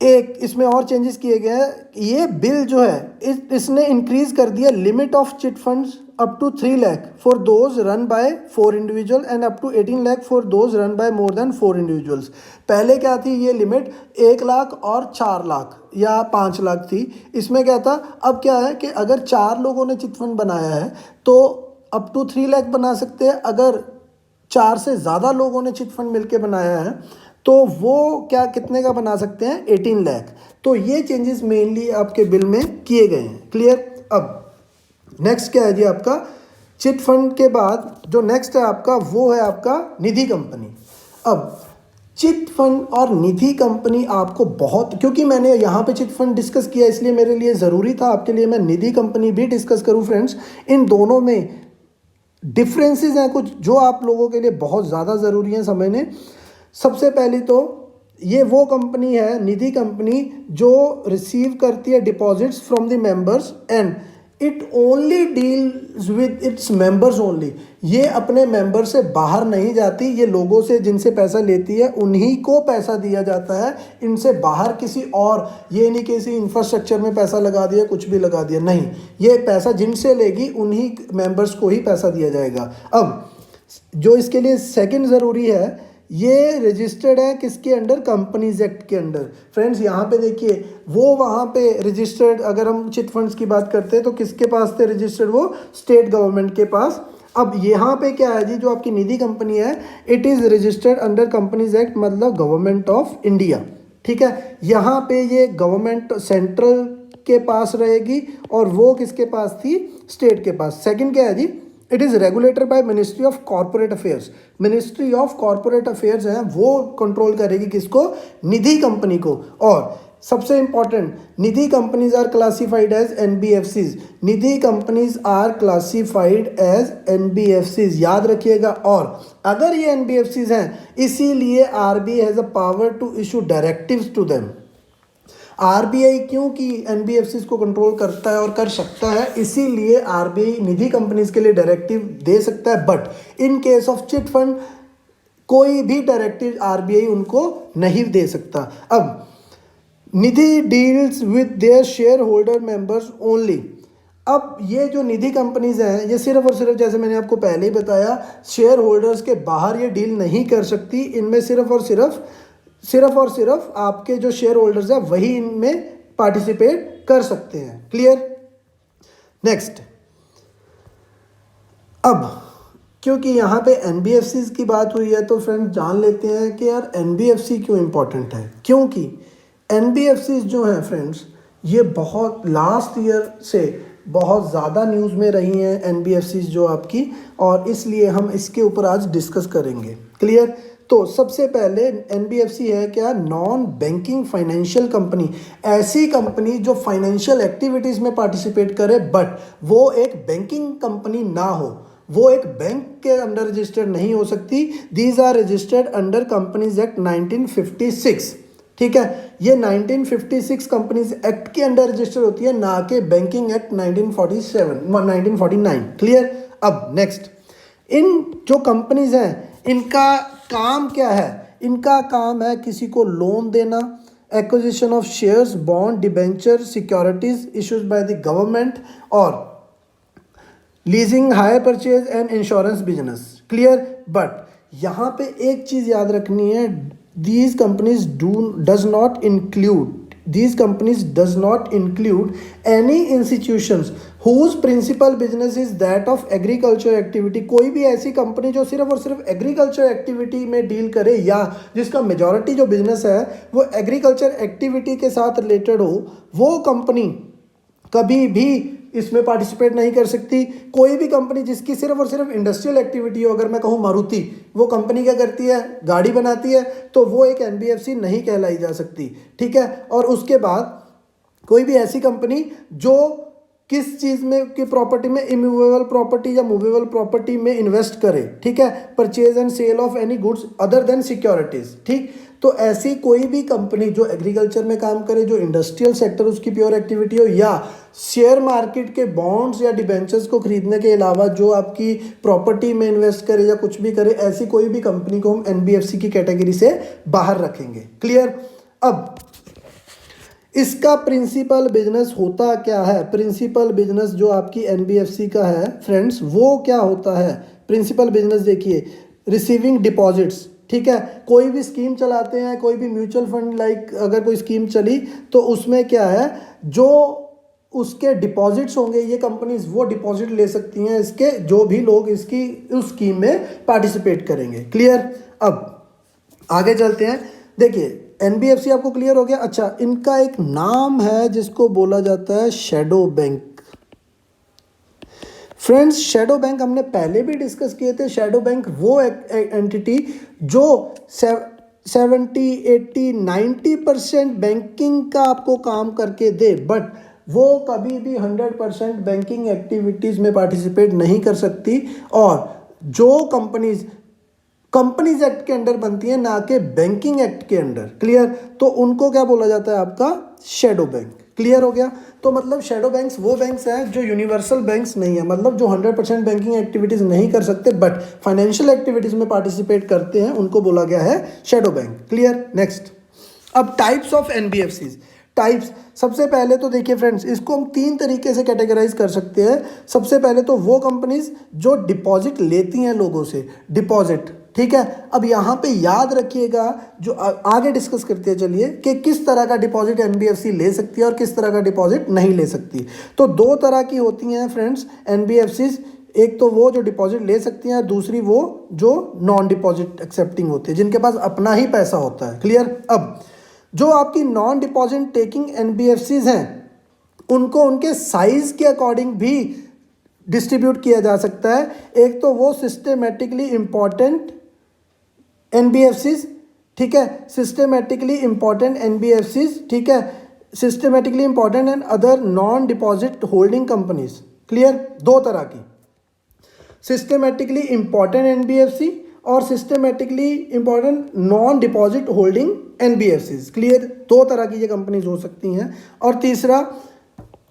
एक इसमें और चेंजेस किए गए हैं, ये बिल जो है इसने इंक्रीज कर दिया limit of chit funds up to 3 lakh for those run by 4 individual and up to 18 lakh for those run by more than 4 individuals. पहले क्या थी ये लिमिट, 1 लाख और 4 लाख या 5 लाख थी। इसमें क्या था, अब क्या है कि अगर 4 लोगों ने चिट फंड बनाया है तो अप टू 3 लाख बना सकते हैं। अगर 4 से ज़्यादा लोगों ने चिट फंड मिलकर बनाया है तो वो क्या कितने का बना सकते हैं, 18 लाख। तो ये चेंजेस मेनली आपके बिल में किए गए हैं। क्लियर। अब नेक्स्ट क्या है जी आपका, चिट फंड के बाद जो नेक्स्ट है आपका वो है आपका निधि कंपनी। अब चिट फंड और निधि कंपनी आपको बहुत, क्योंकि मैंने यहाँ पे चिट फंड डिस्कस किया इसलिए मेरे लिए ज़रूरी था आपके लिए मैं निधि कंपनी भी डिस्कस करूँ फ्रेंड्स। इन दोनों में डिफरेंसेस हैं कुछ जो आप लोगों के लिए बहुत ज़्यादा ज़रूरी हैं समझने। सबसे पहले तो ये वो कंपनी है निधि कंपनी जो रिसीव करती है deposits from the members and it only deals with its members only. ये अपने मेंबर से बाहर नहीं जाती, ये लोगों से जिनसे पैसा लेती है उन्हीं को पैसा दिया जाता है, इनसे बाहर किसी और, ये नहीं किसी इंफ्रास्ट्रक्चर में पैसा लगा दिया कुछ भी लगा दिया, नहीं, ये पैसा जिनसे लेगी उन्हीं मेंबर्स को ही पैसा दिया जाएगा। अब जो इसके लिए सेकंड ज़रूरी है, ये रजिस्टर्ड है किसके अंडर, कंपनीज एक्ट के अंडर। फ्रेंड्स यहाँ पे देखिए वो वहाँ पे रजिस्टर्ड, अगर हम चिट फंड्स की बात करते हैं तो किसके पास थे रजिस्टर्ड, वो स्टेट गवर्नमेंट के पास। अब यहाँ पे क्या है जी, जो आपकी निधि कंपनी है it is registered under companies act, मतलब गवर्नमेंट ऑफ इंडिया, ठीक है। यहाँ पे ये गवर्नमेंट सेंट्रल के पास रहेगी और वो किसके पास थी, स्टेट के पास। सेकंड क्या है जी, it is regulated by ministry of corporate affairs. Ministry of corporate affairs है वो कंट्रोल करेगी किसको, निधि कंपनी को। और सबसे important, Nidhi companies are classified as NBFCs. Nidhi companies are classified as NBFCs, याद रखिएगा। और अगर ये एनबीएफसीज हैं इसीलिए RBI has a power to issue directives to them. RBI क्योंकि एनबीएफसीज को कंट्रोल करता है और कर सकता है, इसीलिए आरबीआई निधि कंपनीज के लिए डायरेक्टिव दे सकता है। But in case of chit fund कोई भी डायरेक्टिव आरबीआई उनको नहीं दे सकता। अब Nidhi deals with their shareholder members only. अब ये जो निधि कंपनीज हैं ये सिर्फ और सिर्फ, जैसे मैंने आपको पहले ही बताया, शेयर होल्डर्स के बाहर ये डील नहीं कर सकती। इनमें सिर्फ और सिर्फ आपके जो शेयर होल्डर्स हैं वही इनमें पार्टिसिपेट कर सकते हैं। क्लियर। नेक्स्ट, अब क्योंकि यहाँ पे एनबीएफसीज की बात हुई है तो फ्रेंड जान लेते हैं कि यार एनबीएफसी क्यों इम्पोर्टेंट है। क्योंकि एनबीएफसीज जो हैं फ्रेंड्स ये बहुत लास्ट ईयर से बहुत ज़्यादा न्यूज़ में रही हैं एनबीएफसीज जो आपकी, और इसलिए हम इसके ऊपर आज डिस्कस करेंगे। क्लियर। तो सबसे पहले एनबीएफसी है क्या, नॉन बैंकिंग फाइनेंशियल कंपनी। ऐसी कंपनी जो फाइनेंशियल एक्टिविटीज़ में पार्टिसिपेट करे बट वो एक बैंकिंग कंपनी ना हो, वो एक बैंक के अंडर रजिस्टर्ड नहीं हो सकती। These are registered under companies act 1956, ठीक है। ये 1956 कंपनीज एक्ट के अंडर रजिस्टर होती है, ना कि बैंकिंग एक्ट 1949। क्लियर। अब नेक्स्ट, इन जो कंपनीज हैं इनका काम क्या है, इनका काम है किसी को लोन देना, acquisition of shares, bond, debenture, securities issues by the government, और leasing, hire purchase and insurance business. Clear. But यहाँ पे एक चीज़ याद रखनी है, these companies does not include any institutions whose principal business is that of agriculture activity। कोई भी ऐसी कंपनी जो सिर्फ और सिर्फ एग्रीकल्चर एक्टिविटी में डील करे या जिसका मेजॉरिटी जो बिजनेस है वो एग्रीकल्चर एक्टिविटी के साथ रिलेटेड हो, वो कंपनी कभी भी इसमें पार्टिसिपेट नहीं कर सकती। कोई भी कंपनी जिसकी सिर्फ और सिर्फ इंडस्ट्रियल एक्टिविटी हो, अगर मैं कहूँ मारुति, वो कंपनी क्या करती है, गाड़ी बनाती है, तो वो एक एनबीएफसी नहीं कहलाई जा सकती, ठीक है। और उसके बाद कोई भी ऐसी कंपनी जो किस चीज़ में की प्रॉपर्टी में, इमूवेबल प्रॉपर्टी या मूवेबल प्रॉपर्टी में इन्वेस्ट करे, ठीक है, purchase and sale of any goods other than securities, ठीक। तो ऐसी कोई भी कंपनी जो एग्रीकल्चर में काम करे, जो इंडस्ट्रियल सेक्टर उसकी प्योर एक्टिविटी हो, या शेयर मार्केट के बॉन्ड्स या डिबेंचर्स को खरीदने के अलावा जो आपकी प्रॉपर्टी में इन्वेस्ट करे या कुछ भी करे, ऐसी कोई भी कंपनी को हम एनबीएफसी की कैटेगरी से बाहर रखेंगे। क्लियर। अब इसका प्रिंसिपल बिजनेस होता क्या है, प्रिंसिपल बिजनेस जो आपकी एनबीएफसी का है फ्रेंड्स वो क्या होता है। प्रिंसिपल बिजनेस देखिए, रिसीविंग डिपॉजिट्स, ठीक है। कोई भी स्कीम चलाते हैं, कोई भी म्यूचुअल फंड लाइक अगर कोई स्कीम चली तो उसमें क्या है, जो उसके डिपॉजिट्स होंगे ये कंपनीज वो डिपॉजिट ले सकती हैं, इसके जो भी लोग इसकी उस स्कीम में पार्टिसिपेट करेंगे। क्लियर। अब आगे चलते हैं। देखिए एनबीएफसी आपको क्लियर हो गया। अच्छा, इनका एक नाम है जिसको बोला जाता है shadow bank. Friends shadow bank हमने पहले भी डिस्कस किए थे। शैडो बैंक वो एंटिटी जो 70, 80, 90% बैंकिंग का आपको काम करके दे, बट वो कभी भी 100% बैंकिंग एक्टिविटीज़ में पार्टिसिपेट नहीं कर सकती। और जो कंपनीज एक्ट के अंडर बनती हैं, ना कि बैंकिंग एक्ट के अंडर। क्लियर? तो उनको क्या बोला जाता है? आपका शैडो बैंक। क्लियर हो गया? तो मतलब शैडो बैंक्स वो बैंक्स हैं जो यूनिवर्सल बैंक्स नहीं है, मतलब जो 100% बैंकिंग एक्टिविटीज़ नहीं कर सकते बट फाइनेंशियल एक्टिविटीज़ में पार्टिसिपेट करते हैं, उनको बोला गया है शैडो बैंक। क्लियर? नेक्स्ट, अब टाइप्स ऑफ एनबीएफसीज। टाइप्स, सबसे पहले तो देखिए फ्रेंड्स, इसको हम 3 तरीके से कैटेगराइज कर सकते हैं। सबसे पहले तो वो कंपनीज जो डिपॉजिट लेती हैं लोगों से, डिपॉजिट। ठीक है, अब यहाँ पे याद रखिएगा, जो आगे डिस्कस करते हैं चलिए, कि किस तरह का डिपॉजिट एनबीएफसी ले सकती है और किस तरह का डिपॉजिट नहीं ले सकती। तो 2 तरह की होती हैं फ्रेंड्स एनबीएफसीज। एक तो वो जो डिपॉजिट ले सकती हैं, दूसरी वो जो नॉन डिपॉजिट एक्सेप्टिंग होती है, जिनके पास अपना ही पैसा होता है। क्लियर? अब जो आपकी नॉन डिपॉजिट टेकिंग एनबीएफसीज हैं, उनको उनके साइज के अकॉर्डिंग भी डिस्ट्रीब्यूट किया जा सकता है। एक तो वो सिस्टेमेटिकली इंपॉर्टेंट एनबीएफसीज, ठीक है, सिस्टेमेटिकली इंपॉर्टेंट एनबीएफसीज, ठीक है, systematically important and other non deposit holding companies. Clear? 2 तरह की, सिस्टेमेटिकली इंपॉर्टेंट एनबीएफसी और systematically important non deposit holding NBFCs. Clear? 2 तरह की ये कंपनीज हो सकती हैं। और तीसरा,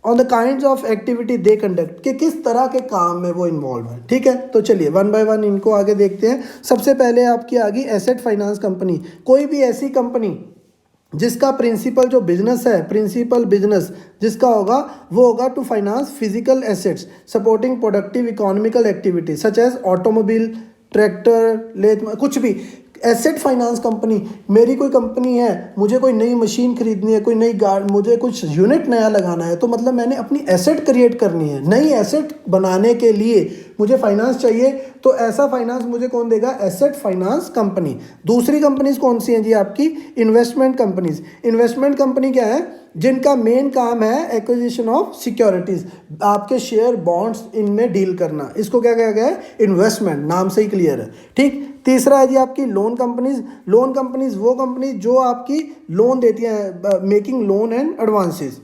on the kinds of activity they conduct, कि किस तरह के काम में वो इन्वॉल्व है। ठीक है, तो चलिए 1 बाय 1 इनको आगे देखते हैं। सबसे पहले आपकी आ गई एसेट फाइनेंस कंपनी। कोई भी ऐसी कंपनी जिसका प्रिंसिपल जो बिजनेस है, प्रिंसिपल बिजनेस जिसका होगा वो होगा to finance physical assets supporting productive economical activity such as automobile, tractor, lathe, कुछ भी। एसेट फाइनेंस कंपनी, मेरी कोई कंपनी है, मुझे कोई नई मशीन खरीदनी है, कोई नई गाड़ी, मुझे कुछ यूनिट नया लगाना है, तो मतलब मैंने अपनी एसेट क्रिएट करनी है। नई एसेट बनाने के लिए मुझे फाइनेंस चाहिए, तो ऐसा फाइनेंस मुझे कौन देगा? Asset finance company. दूसरी कंपनीज कौन सी हैं जी? आपकी इन्वेस्टमेंट कंपनीज। इन्वेस्टमेंट कंपनी क्या है? जिनका मेन काम है एक्विजिशन ऑफ सिक्योरिटीज, आपके शेयर, बॉन्ड्स, इनमें डील करना। इसको क्या कहा गया है? इन्वेस्टमेंट, नाम से ही क्लियर है। ठीक। तीसरा है जी आपकी लोन कंपनीज। लोन कंपनीज वो कंपनी जो आपकी लोन देती हैं, making loan and advances.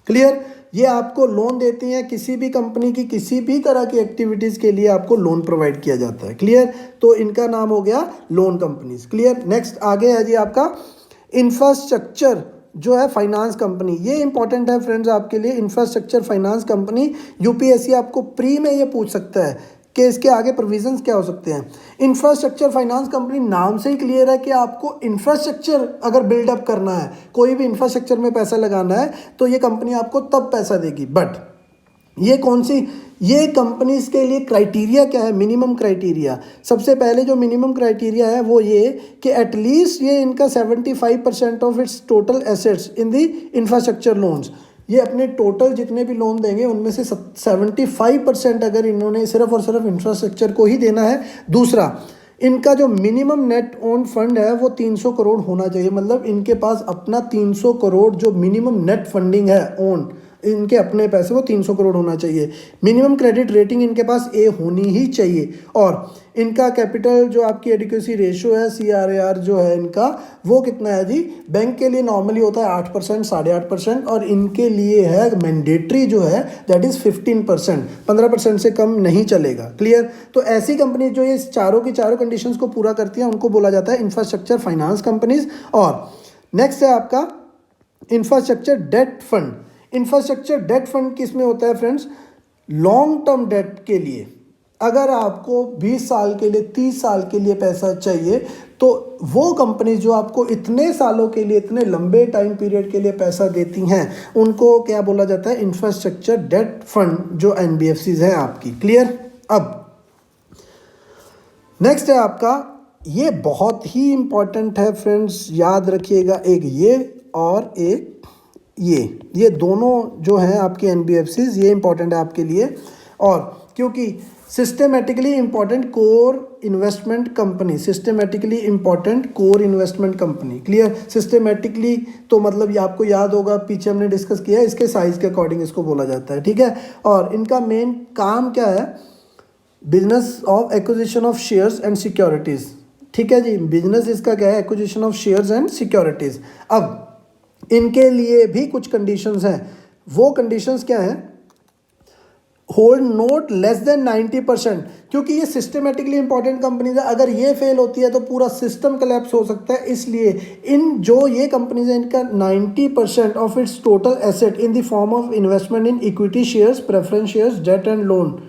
Clear? ये आपको लोन देती हैं, किसी भी कंपनी की किसी भी तरह की एक्टिविटीज़ के लिए आपको लोन प्रोवाइड किया जाता है। क्लियर? तो इनका नाम हो गया लोन कंपनीज। क्लियर? नेक्स्ट आगे है जी आपका इंफ्रास्ट्रक्चर जो है फाइनेंस कंपनी। ये इंपॉर्टेंट है फ्रेंड्स आपके लिए, इंफ्रास्ट्रक्चर फाइनेंस कंपनी। यूपीएससी आपको प्री में ये पूछ सकता है कि इसके आगे प्रोविजंस क्या हो सकते हैं। इंफ्रास्ट्रक्चर फाइनेंस कंपनी, नाम से ही क्लियर है कि आपको इंफ्रास्ट्रक्चर अगर बिल्डअप करना है, कोई भी इंफ्रास्ट्रक्चर में पैसा लगाना है, तो ये कंपनी आपको तब पैसा देगी। बट ये कौन सी, ये कंपनीज के लिए क्राइटेरिया क्या है? Minimum criteria. सबसे पहले जो मिनिमम क्राइटेरिया है वो ये कि एटलीस्ट ये इनका 75% of its total assets in the infrastructure loans, ये अपने टोटल जितने भी लोन देंगे उनमें से 75% अगर इन्होंने सिर्फ और सिर्फ इंफ्रास्ट्रक्चर को ही देना है। दूसरा, इनका जो मिनिमम नेट ओन फंड है वो 300 करोड़ होना चाहिए, मतलब इनके पास अपना 300 करोड़ जो मिनिमम नेट फंडिंग है ओन, इनके अपने पैसे, वो 300 करोड़ होना चाहिए। मिनिमम क्रेडिट रेटिंग इनके पास ए होनी ही चाहिए। और इनका कैपिटल जो आपकी एडिक्वेसी रेशियो है, CRAR जो है इनका, वो कितना है जी? बैंक के लिए नॉर्मली होता है 8%, 8.5%, और इनके लिए है मैंडेटरी जो है दैट इज़ 15%, 15% से कम नहीं चलेगा। क्लियर? तो ऐसी कंपनी जो ये चारों की चारों कंडीशंस को पूरा करती हैं उनको बोला जाता है इंफ्रास्ट्रक्चर फाइनेंस कंपनीज। और नेक्स्ट है आपका infrastructure debt fund. Infrastructure debt fund किस में होता है फ्रेंड्स? लॉन्ग टर्म डेट के लिए। अगर आपको 20 साल के लिए, 30 साल के लिए पैसा चाहिए, तो वो कंपनी जो आपको इतने सालों के लिए, इतने लंबे टाइम पीरियड के लिए पैसा देती हैं, उनको क्या बोला जाता है? इंफ्रास्ट्रक्चर डेट फंड, जो एनबीएफसीज हैं आपकी। क्लियर? अब नेक्स्ट है आपका, ये बहुत ही इंपॉर्टेंट है फ्रेंड्स, याद रखिएगा, एक ये और एक ये दोनों जो हैं आपके एनबीएफसीज, ये इंपॉर्टेंट है आपके लिए। और क्योंकि systematically important core investment company, systematically important core investment company. Clear? Systematically तो मतलब ये आपको याद होगा, पीछे हमने डिस्कस किया है, इसके साइज के अकॉर्डिंग इसको बोला जाता है। ठीक है, और इनका मेन काम क्या है? Business of acquisition of shares and securities. ठीक है जी, बिजनेस इसका क्या है? Acquisition of shares and securities. अब इनके लिए भी कुछ कंडीशंस हैं। वो कंडीशंस क्या हैं? होल्ड नोट लेस देन 90%, क्योंकि ये सिस्टमेटिकली इंपॉर्टेंट कंपनीज है। अगर ये फेल होती है तो पूरा सिस्टम कोलैप्स हो सकता है। इसलिए इन जो ये कंपनीज है, इनका 90% of its total asset in the form of investment in equity shares, preference shares, debt and loan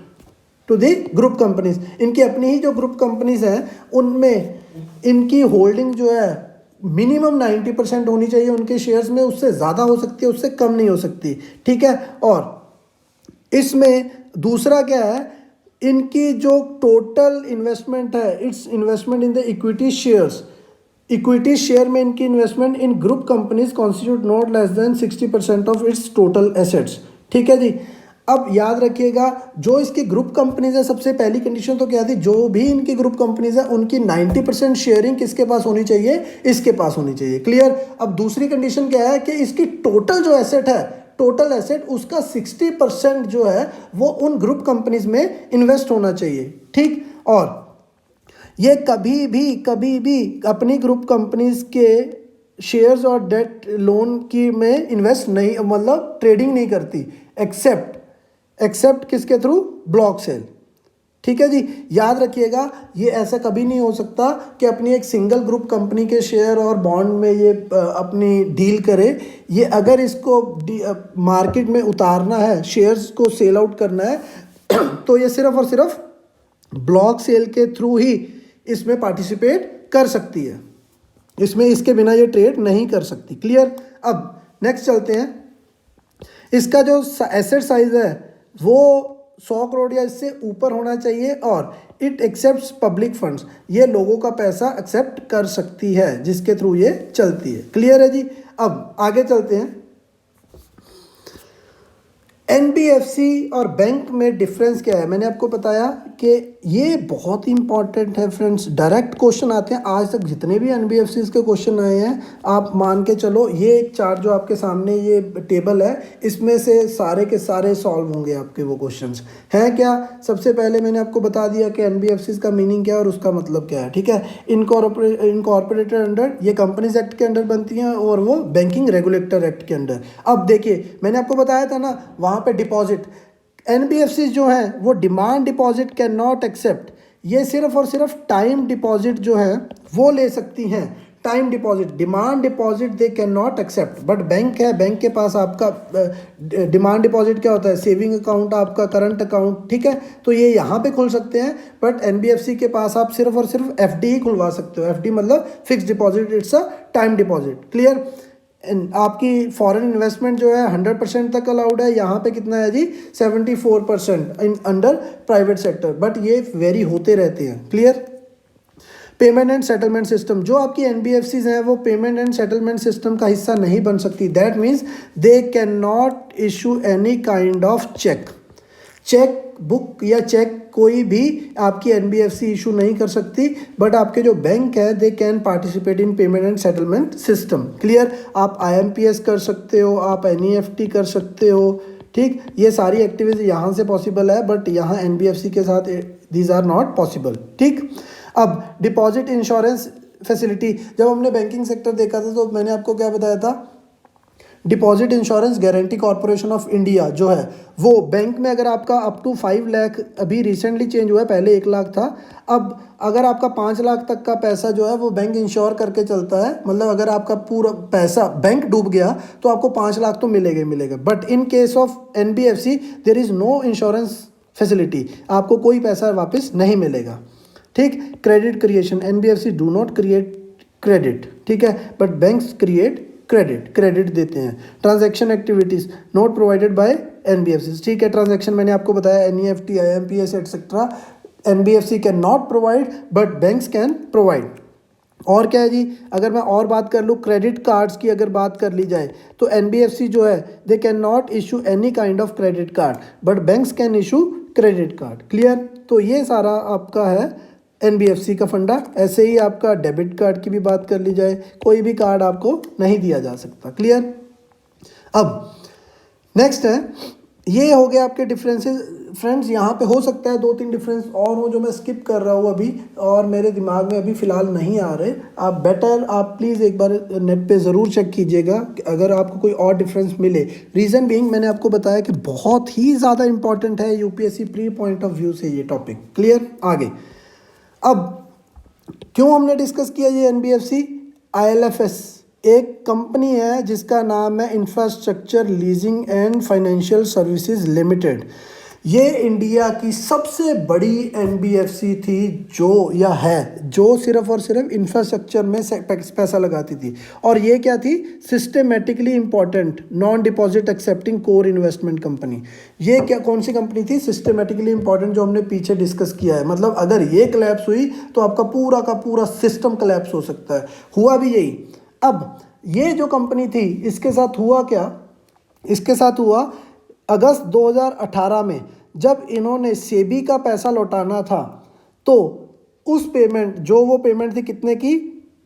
to the group companies. इनकी अपनी ही जो ग्रुप कंपनीज हैं उनमें इनकी होल्डिंग जो है मिनिमम 90% होनी चाहिए उनके शेयर्स में। उससे ज़्यादा हो सकती है, उससे कम नहीं हो सकती। ठीक है, और इसमें दूसरा क्या है? इनकी जो टोटल इन्वेस्टमेंट है, it's investment in the equity shares, equity share में इनकी investment in group companies constitute not less than 60% of its total assets. ठीक है जी, अब याद रखिएगा जो इसकी ग्रुप कंपनीज है, सबसे पहली कंडीशन तो क्या थी? जो भी इनकी ग्रुप कंपनीज है उनकी 90% शेयरिंग किसके पास होनी चाहिए? इसके पास होनी चाहिए। क्लियर? अब दूसरी कंडीशन क्या है कि इसकी टोटल जो एसेट है, टोटल एसेट उसका 60% जो है वो उन ग्रुप कंपनीज में इन्वेस्ट होना चाहिए। ठीक, और ये कभी भी अपनी ग्रुप कंपनीज के शेयर्स और डेट लोन की में इन्वेस्ट नहीं, मतलब ट्रेडिंग नहीं करती, एक्सेप्ट किसके थ्रू? Block cell. ठीक है जी, याद रखिएगा ये ऐसा कभी नहीं हो सकता कि अपनी एक सिंगल ग्रुप कंपनी के शेयर और बॉन्ड में ये अपनी डील करे। ये अगर इसको मार्केट में उतारना है, शेयर्स को सेल आउट करना है तो ये सिर्फ और सिर्फ ब्लॉक सेल के थ्रू ही इसमें पार्टिसिपेट कर सकती है। इसमें इसके बिना ये ट्रेड नहीं कर सकती। क्लियर? अब नेक्स्ट चलते हैं। इसका जो एसेट साइज है वो 100 करोड़ या इससे ऊपर होना चाहिए, और इट एक्सेप्ट्स पब्लिक फंड्स, ये लोगों का पैसा एक्सेप्ट कर सकती है जिसके थ्रू ये चलती है। क्लियर है जी? अब आगे चलते हैं। एनबीएफसी और बैंक में डिफरेंस क्या है? मैंने आपको बताया कि ये बहुत ही इंपॉर्टेंट है फ्रेंड्स। डायरेक्ट क्वेश्चन आते हैं, आज तक जितने भी एनबीएफसीज के क्वेश्चन आए हैं आप मान के चलो, ये एक चार्ट जो आपके सामने ये टेबल है, इसमें से सारे के सारे सॉल्व होंगे आपके वो क्वेश्चंस हैं क्या। सबसे पहले मैंने आपको बता दिया कि एनबीएफसीज का मीनिंग क्या है और उसका मतलब क्या है। ठीक है, इनकॉर्पोरेटेड अंडर, ये कंपनीज एक्ट के अंडर बनती हैं और वो बैंकिंग रेगुलेटर एक्ट के अंडर। अब देखिए मैंने आपको बताया था ना वहाँ पे डिपॉजिट, एनबीएफसी जो हैं वो demand deposit can not accept, ये सिर्फ और सिर्फ टाइम डिपॉजिट जो है वो ले सकती हैं। Time deposit, demand deposit they can not accept. But bank है, बैंक के पास आपका डिमांड डिपॉजिट क्या होता है? सेविंग अकाउंट, आपका करंट अकाउंट। ठीक है, तो ये यहाँ पे खुल सकते हैं, बट एनबीएफसी के पास आप सिर्फ और सिर्फ एफडी ही खुलवा सकते हो। एफडी मतलब fix deposit, it's a time deposit. Clear? आपकी फॉरेन इन्वेस्टमेंट जो है 100% तक अलाउड है, यहाँ पे कितना है जी? 74% in under private sector, but ये वेरी होते रहते हैं। Clear? Payment and settlement system, जो आपकी एनबीएफसीज हैं वो पेमेंट एंड सेटलमेंट सिस्टम का हिस्सा नहीं बन सकती। That means they can not issue any kind of cheque book या चेक कोई भी आपकी एनबीएफसी इशू नहीं कर सकती। बट आपके जो बैंक है they can participate in payment and settlement system. Clear? आप आईएमपीएस कर सकते हो, आप एनईएफटी कर सकते हो। ठीक, ये सारी एक्टिविटीज यहाँ से पॉसिबल है, बट यहाँ एनबीएफसी के साथ दीज आर नॉट पॉसिबल। ठीक, अब डिपॉजिट इंश्योरेंस फैसिलिटी, जब हमने बैंकिंग सेक्टर देखा था तो मैंने आपको क्या बताया था? Deposit insurance guarantee corporation of India जो है वो बैंक में अगर आपका अप टू 5 लाख, अभी रिसेंटली चेंज हुआ है, पहले 1 लाख था, अब अगर आपका 5 लाख तक का पैसा जो है वो बैंक इंश्योर करके चलता है। मतलब अगर आपका पूरा पैसा बैंक डूब गया तो आपको 5 लाख तो मिलेगा। But in case of NBFC there is no insurance facility, आपको कोई पैसा वापस नहीं मिलेगा। ठीक, credit creation, NBFC do not create credit, ठीक है, बट बैंक्स क्रिएट क्रेडिट देते हैं। Transaction activities not provided by NBFC. ठीक है, ट्रांजैक्शन मैंने आपको बताया NEFT, IMPS etcetera NBFC can not provide but banks can provide. और क्या है जी, अगर मैं और बात कर लूँ क्रेडिट कार्ड्स की, अगर बात कर ली जाए तो एनबीएफसी जो है दे can not issue any kind of credit card but banks can issue credit card. Clear? तो ये सारा आपका है एनबीएफसी का फंडा। ऐसे ही आपका डेबिट कार्ड की भी बात कर ली जाए, कोई भी कार्ड आपको नहीं दिया जा सकता। क्लियर? अब नेक्स्ट है, ये हो गया आपके डिफरेंसेस। फ्रेंड्स यहाँ पे हो सकता है 2-3 डिफरेंस और हो जो मैं स्किप कर रहा हूँ अभी और मेरे दिमाग में अभी फ़िलहाल नहीं आ रहे। आप प्लीज़ एक बार नेट पे ज़रूर चेक कीजिएगा अगर आपको कोई और डिफरेंस मिले। रीज़न बीइंग मैंने आपको बताया कि बहुत ही ज़्यादा इंपॉर्टेंट है UPSC pre point of view से ये टॉपिक। क्लियर? आगे अब क्यों हमने डिस्कस किया ये एनबीएफसी? आईएलएफएस एक कंपनी है जिसका नाम है infrastructure leasing and financial services limited. ये इंडिया की सबसे बड़ी एनबीएफसी थी जो सिर्फ और सिर्फ इंफ्रास्ट्रक्चर में पैसा लगाती थी। और ये क्या थी? Systematically important non deposit accepting core investment company. ये क्या कौन सी कंपनी थी? सिस्टमेटिकली इंपॉर्टेंट, जो हमने पीछे डिस्कस किया है। मतलब अगर ये कोलैप्स हुई तो आपका पूरा का पूरा सिस्टम कोलैप्स हो सकता है। हुआ भी यही। अब ये जो कंपनी थी इसके साथ हुआ क्या? इसके साथ हुआ अगस्त 2018 में जब इन्होंने सेबी का पैसा लौटाना था तो उस पेमेंट वो पेमेंट थी कितने की?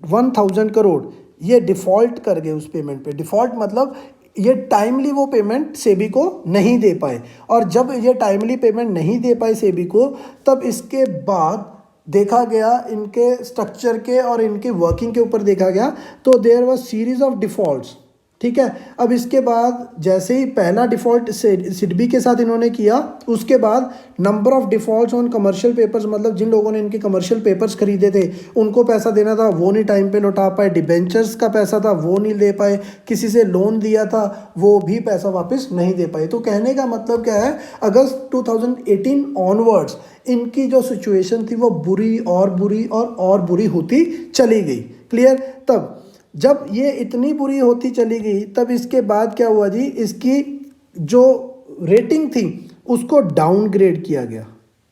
1000 करोड़। ये डिफ़ॉल्ट कर गए उस पेमेंट पे। डिफ़ॉल्ट मतलब ये टाइमली वो पेमेंट सेबी को नहीं दे पाए। और जब ये टाइमली पेमेंट नहीं दे पाए सेबी को, तब इसके बाद देखा गया इनके स्ट्रक्चर के और इनके वर्किंग के ऊपर देखा गया तो there was series of defaults. ठीक है? अब इसके बाद जैसे ही पहला डिफ़ॉल्ट सिडबी के साथ इन्होंने किया, उसके बाद number of defaults on commercial papers, मतलब जिन लोगों ने इनके कमर्शियल पेपर्स खरीदे थे उनको पैसा देना था वो नहीं टाइम पे लौटा पाए। डिबेंचर्स का पैसा था वो नहीं दे पाए। किसी से लोन दिया था वो भी पैसा वापस नहीं दे पाए। तो कहने का मतलब क्या है? अगस्त 2018 ऑनवर्ड्स इनकी जो सिचुएशन थी वो बुरी और बुरी और बुरी होती चली गई। क्लियर? तब जब ये इतनी बुरी होती चली गई तब इसके बाद क्या हुआ जी? इसकी जो रेटिंग थी उसको डाउनग्रेड किया गया।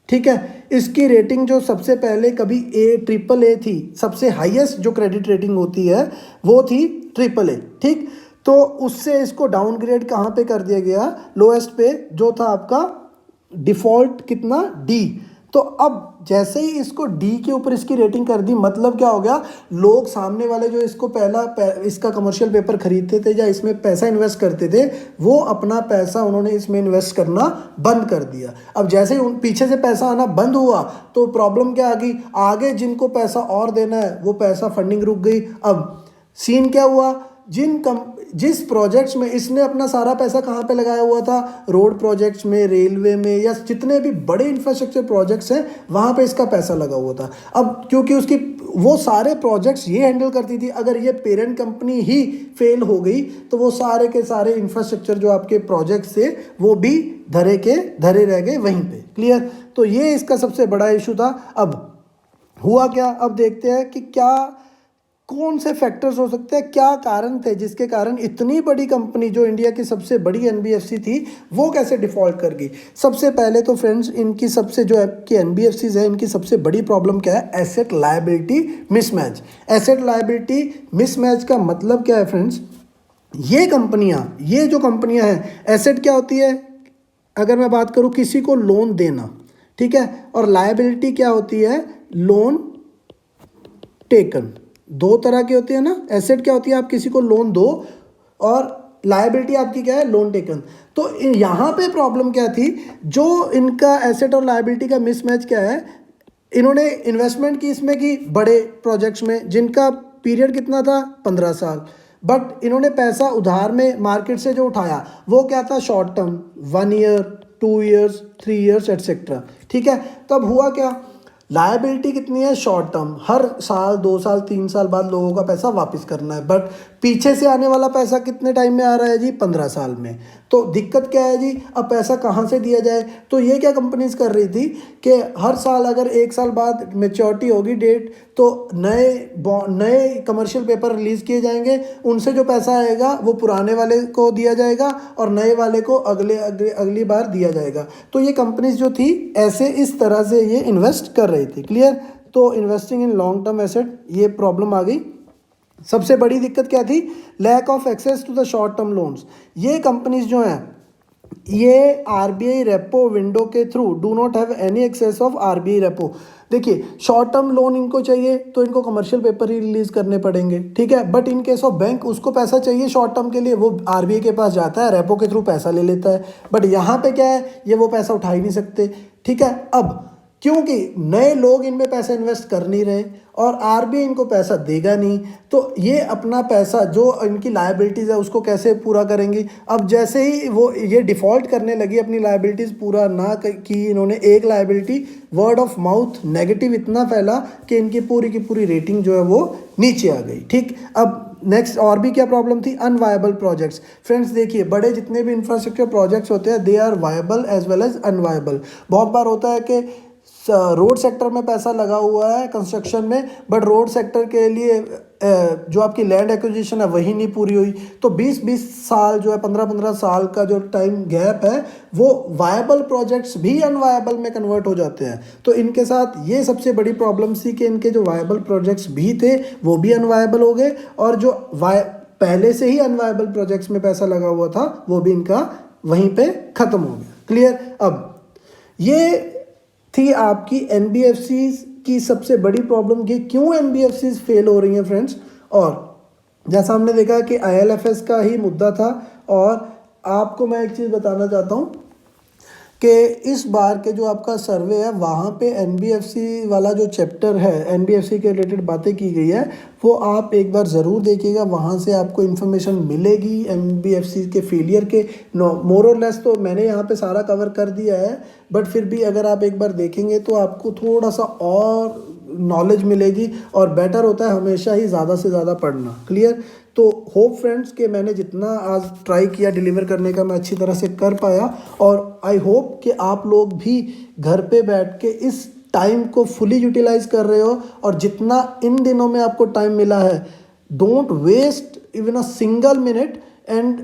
ठीक है? इसकी रेटिंग जो सबसे पहले कभी AAA थी, सबसे हाईएस्ट जो क्रेडिट रेटिंग होती है वो थी AAA। ठीक? तो उससे इसको डाउनग्रेड कहाँ पे कर दिया गया? लोएस्ट पे, जो था आपका डिफ़ॉल्ट कितना? D। तो अब जैसे ही इसको D के ऊपर इसकी रेटिंग कर दी, मतलब क्या हो गया? लोग सामने वाले जो इसको इसका कमर्शियल पेपर खरीदते थे या इसमें पैसा इन्वेस्ट करते थे, वो अपना पैसा उन्होंने इसमें इन्वेस्ट करना बंद कर दिया। अब जैसे ही पीछे से पैसा आना बंद हुआ तो प्रॉब्लम क्या आ गई? आगे जिनको पैसा और देना है वो पैसा फंडिंग रुक गई। अब सीन क्या हुआ? जिस प्रोजेक्ट्स में इसने अपना सारा पैसा कहाँ पे लगाया हुआ था? रोड प्रोजेक्ट्स में, रेलवे में, या जितने भी बड़े इंफ्रास्ट्रक्चर प्रोजेक्ट्स हैं वहाँ पे इसका पैसा लगा हुआ था। अब क्योंकि उसकी वो सारे प्रोजेक्ट्स ये हैंडल करती थी, अगर ये पेरेंट कंपनी ही फेल हो गई तो वो सारे के सारे इंफ्रास्ट्रक्चर जो आपके प्रोजेक्ट्स थे वो भी धरे रह गए वहीं पे। क्लियर? तो ये इसका सबसे बड़ा इशू था। अब हुआ क्या? अब देखते हैं कि कौन से फैक्टर्स हो सकते हैं, क्या कारण थे जिसके कारण इतनी बड़ी कंपनी जो इंडिया की सबसे बड़ी एनबीएफसी थी वो कैसे डिफ़ॉल्ट कर गई। सबसे पहले तो फ्रेंड्स इनकी सबसे जो आपकी एनबीएफसीज है इनकी सबसे बड़ी प्रॉब्लम क्या है? Asset liability mismatch. Asset liability mismatch का मतलब क्या है फ्रेंड्स? ये जो कंपनियां हैं, एसेट क्या होती है? अगर मैं बात करूं किसी को लोन देना, ठीक है, और लायबिलिटी क्या होती है? Loan taken. दो तरह की होती है ना। एसेट क्या होती है? आप किसी को लोन दो, और लायबिलिटी आपकी क्या है? Loan taken. तो यहाँ पे प्रॉब्लम क्या थी? जो इनका एसेट और लायबिलिटी का मिसमैच क्या है? इन्होंने इन्वेस्टमेंट की इसमें की बड़े प्रोजेक्ट्स में जिनका पीरियड कितना था? 15 साल। बट इन्होंने पैसा उधार में मार्केट से जो उठाया वो क्या था? Short term, 1 year, 2 years, 3 years etcetera. ठीक है? तब हुआ क्या? लायबिलिटी कितनी है? शॉर्ट टर्म, हर साल, 2 साल, 3 साल बाद लोगों का पैसा वापस करना है। बट पीछे से आने वाला पैसा कितने टाइम में आ रहा है जी? 15 साल में। तो दिक्कत क्या है जी? अब पैसा कहाँ से दिया जाए? तो ये क्या कंपनीज कर रही थी कि हर साल अगर 1 साल बाद मैच्योरिटी होगी डेट तो नए कमर्शियल पेपर रिलीज़ किए जाएंगे, उनसे जो पैसा आएगा वो पुराने वाले को दिया जाएगा और नए वाले को अगली बार दिया जाएगा। तो ये कंपनीज जो थी ऐसे इस तरह से ये इन्वेस्ट कर रही थी। क्लियर? तो investing in long term asset, ये प्रॉब्लम आ गई। सबसे बड़ी दिक्कत क्या थी? Lack of access to the short term loans. ये कंपनीज जो हैं ये आरबीआई रेपो विंडो के थ्रू do not have any access of RBI repo. देखिए, शॉर्ट टर्म लोन इनको चाहिए तो इनको कमर्शियल पेपर ही रिलीज करने पड़ेंगे, ठीक है। But in case of bank उसको पैसा चाहिए शॉर्ट टर्म के लिए, वो आरबीआई के पास जाता है, रेपो के थ्रू पैसा ले लेता है। बट यहाँ पे क्या है, ये वो पैसा उठा ही नहीं सकते, ठीक है। अब क्योंकि नए लोग इनमें पैसा इन्वेस्ट कर नहीं रहे और आरबीआई इनको पैसा देगा नहीं, तो ये अपना पैसा जो इनकी लायबिलिटीज़ है उसको कैसे पूरा करेंगी। अब जैसे ही वो ये डिफ़ॉल्ट करने लगी, अपनी लायबिलिटीज़ पूरा ना की इन्होंने, एक liability word of mouth negative इतना फैला कि इनकी पूरी की पूरी रेटिंग जो है वो नीचे आ गई, ठीक। अब नेक्स्ट और भी क्या प्रॉब्लम थी, अनवायबल प्रोजेक्ट्स। फ्रेंड्स देखिए, बड़े जितने भी इंफ्रास्ट्रक्चर प्रोजेक्ट्स होते हैं they are viable as well as unviable. बहुत बार होता है कि रोड सेक्टर में पैसा लगा हुआ है कंस्ट्रक्शन में, बट रोड सेक्टर के लिए जो आपकी लैंड एक्विजिशन है वही नहीं पूरी हुई, तो 20-20 साल जो है, 15-15 साल का जो टाइम गैप है वो वायबल प्रोजेक्ट्स भी अनवायबल में कन्वर्ट हो जाते हैं। तो इनके साथ ये सबसे बड़ी प्रॉब्लम थी कि इनके जो वायबल प्रोजेक्ट्स भी थे वो भी अनवायबल हो गए, और जो पहले से ही अनवायबल प्रोजेक्ट्स में पैसा लगा हुआ था वो भी इनका वहीं पे ख़त्म हो गया। क्लियर। अब ये थी आपकी एनबीएफसीज की सबसे बड़ी प्रॉब्लम, कि क्यों एनबीएफसीज फेल हो रही हैं फ्रेंड्स। और जैसा हमने देखा कि आईएलएफएस का ही मुद्दा था, और आपको मैं एक चीज़ बताना चाहता हूँ कि इस बार के जो आपका सर्वे है वहाँ पे एनबीएफसी वाला जो चैप्टर है, एनबीएफसी के रिलेटेड बातें की गई है, वो आप एक बार ज़रूर देखिएगा, वहाँ से आपको इन्फॉर्मेशन मिलेगी एनबीएफसी के फेलियर के। मोर और लेस तो मैंने यहाँ पे सारा कवर कर दिया है, बट फिर भी अगर आप एक बार देखेंगे तो आपको थोड़ा सा और नॉलेज मिलेगी, और बेटर होता है हमेशा ही ज़्यादा से ज़्यादा पढ़ना। क्लियर। तो होप फ्रेंड्स कि मैंने जितना आज ट्राई किया डिलीवर करने का मैं अच्छी तरह से कर पाया, और आई होप कि आप लोग भी घर पे बैठ के इस टाइम को फुली यूटिलाइज कर रहे हो, और जितना इन दिनों में आपको टाइम मिला है don't waste even a single minute. And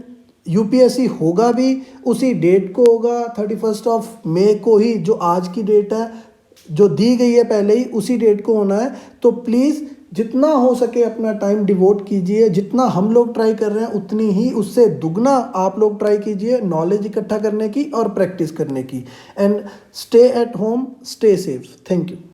UPSC होगा भी उसी डेट को होगा, 31 मई को ही, जो आज की डेट है जो दी गई है पहले ही, उसी डेट को होना है। तो प्लीज़ जितना हो सके अपना टाइम डिवोट कीजिए, जितना हम लोग ट्राई कर रहे हैं उतनी ही उससे दुगना आप लोग ट्राई कीजिए नॉलेज इकट्ठा करने की और प्रैक्टिस करने की। And stay at home, stay safe. Thank you.